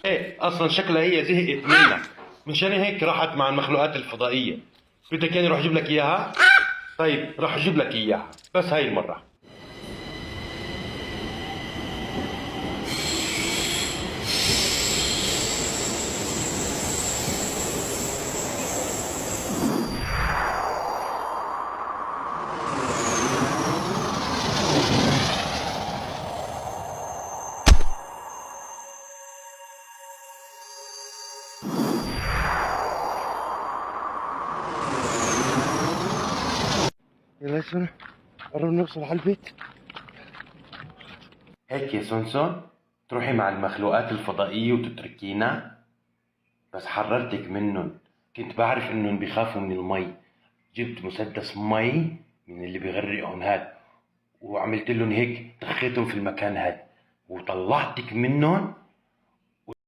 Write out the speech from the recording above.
ايه اصلا شكلها هي زهقت منك، مشان هيك راحت مع المخلوقات الفضائية. بدك يعني اروح اجيب لك اياها؟ طيب راح اجيب لك اياها، بس هاي المرة. يلا يا سنة، قرب نوصل على البيت. هيك يا سونسون، تروحي مع المخلوقات الفضائية وتتركينا؟ بس حررتك منهم، كنت بعرف انهم بيخافوا من المي. جبت مسدس مي من اللي بيغرقهم هاد، وعملت لهم هيك، طخيتهم في المكان هاد وطلعتك منهم.